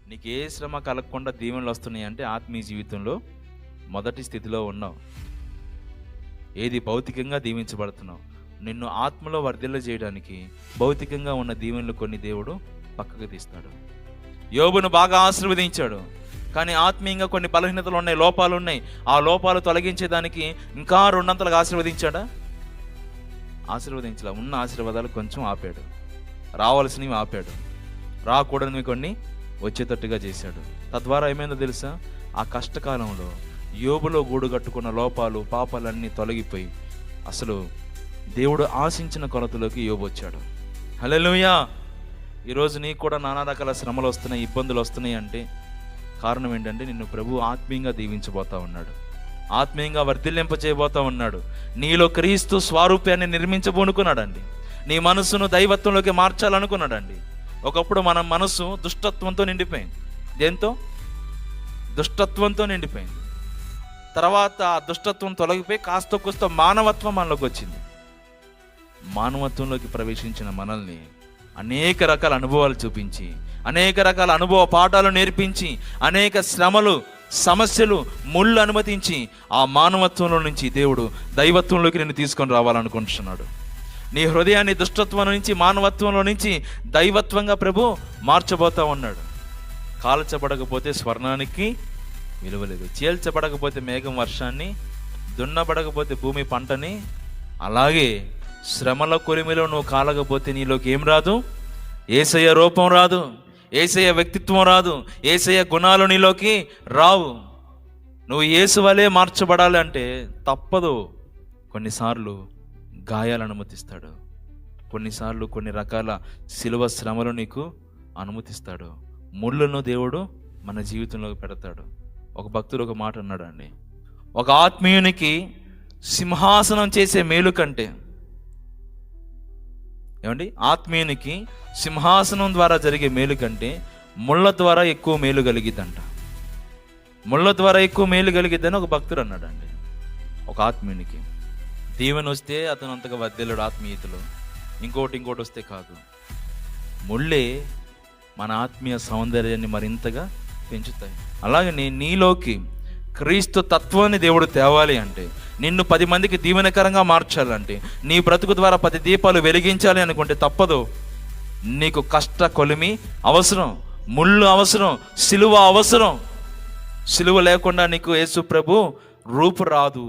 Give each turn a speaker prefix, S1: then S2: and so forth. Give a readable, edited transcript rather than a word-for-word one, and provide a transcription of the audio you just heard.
S1: నీకు ఏ శ్రమ కలగకుండా దీవెనలు వస్తున్నాయి అంటే ఆత్మీయ జీవితంలో మొదటి స్థితిలో ఉన్నావు. ఏది భౌతికంగా దీవించబడుతున్నావు. నిన్ను ఆత్మలో వర్ధిల్ల చేయడానికి భౌతికంగా ఉన్న దీవెనలు కొన్ని దేవుడు పక్కకు తీస్తాడు. యోబును బాగా ఆశీర్వదించాడు, కానీ ఆత్మీయంగా కొన్ని బలహీనతలు ఉన్నాయి, లోపాలు ఉన్నాయి. ఆ లోపాలు తొలగించేదానికి ఇంకా రెండంతలుగా ఆశీర్వదించాడా? ఆశీర్వదించలే. ఉన్న ఆశీర్వాదాలు కొంచెం ఆపాడు, రావాల్సినవి ఆపాడు, రాకూడనివి కొన్ని వచ్చేటట్టుగా చేశాడు. తద్వారా ఏమైందో తెలుసా? ఆ కష్టకాలంలో యోబులో గూడు కట్టుకున్న లోపాలు పాపాలన్నీ తొలగిపోయి అసలు దేవుడు ఆశించిన కొలతలోకి యోబు వచ్చాడు. హల్లెలూయా. ఈరోజు నీకు కూడా నానా రకాల శ్రమలు వస్తున్నాయి, ఇబ్బందులు వస్తున్నాయి అంటే కారణం ఏంటంటే నిన్ను ప్రభు ఆత్మీయంగా దీవించబోతా ఉన్నాడు, ఆత్మీయంగా వర్ధిల్లింప చేయబోతా ఉన్నాడు. నీలో క్రీస్తు స్వరూపాన్ని నిర్మించబోనుకున్నాడండి. నీ మనసును దైవత్వంలోకి మార్చాలనుకున్నాడండి. ఒకప్పుడు మన మనసు దుష్టత్వంతో నిండిపోయింది. దేంతో? దుష్టత్వంతో నిండిపోయింది. తర్వాత ఆ దుష్టత్వం తొలగిపోయి కాస్త కూస్త మానవత్వం మనలోకి వచ్చింది. మానవత్వంలోకి ప్రవేశించిన మనల్ని అనేక రకాల అనుభవాలు చూపించి, అనేక రకాల అనుభవ పాఠాలు నేర్పించి, అనేక శ్రమలు, సమస్యలు, ముళ్ళు అనుమతించి ఆ మానవత్వంలో నుంచి దేవుడు దైవత్వంలోకి నిన్ను తీసుకొని రావాలనుకుంటున్నాడు. నీ హృదయాన్ని దుష్టత్వం నుంచి మానవత్వంలో నుంచి దైవత్వంగా ప్రభు మార్చబోతా ఉన్నాడు. కాల్చబడకపోతే స్వర్ణానికి విలువలేదు, చీల్చబడకపోతే మేఘం వర్షాన్ని, దున్నబడకపోతే భూమి పంటని, అలాగే శ్రమల కొలిమిలో నువ్వు కాలకపోతే నీలోకి ఏం రాదు? యేసయ్య రూపం రాదు, యేసయ్య వ్యక్తిత్వం రాదు, యేసయ్య గుణాలు నీలోకి రావు. నువ్వు యేసు వలే మార్చబడాలి అంటే తప్పదు. కొన్నిసార్లు గాయాలు అనుమతిస్తాడు, కొన్నిసార్లు కొన్ని రకాల శిలువ శ్రమలు నీకు అనుమతిస్తాడు, ముళ్ళను దేవుడు మన జీవితంలోకి పెడతాడు. ఒక భక్తుడు ఒక మాట అన్నాడు అండి, ఒక ఆత్మీయునికి సింహాసనం చేసే మేలు కంటే, ఏమండి, ఆత్మీయునికి సింహాసనం ద్వారా జరిగే మేలు కంటే ముళ్ళ ద్వారా ఎక్కువ మేలు కలిగిద్దంట. ముళ్ళ ద్వారా ఎక్కువ మేలు కలిగిద్దని ఒక భక్తుడు అన్నాడు అండి. ఒక ఆత్మీయునికి దీవెన వస్తే అతను అంతగా వర్ధిల్లడు ఆత్మీయతలో, ఇంకోటి వస్తే కాదు. ముళ్ళే మన ఆత్మీయ సౌందర్యాన్ని మరింతగా పెంచుతాయి. అలాగే నీలోకి క్రీస్తు తత్వాన్ని దేవుడు తేవాలి అంటే, నిన్ను 10 మందికి దీవెనకరంగా మార్చాలంటే, నీ బ్రతుకు ద్వారా 10 దీపాలు వెలిగించాలి అనుకుంటే తప్పదు. నీకు కష్ట కొలిమి అవసరం, ముళ్ళు అవసరం, సిలువ అవసరం. సిలువ లేకుండా నీకు యేసు ప్రభు రూపు రాదు.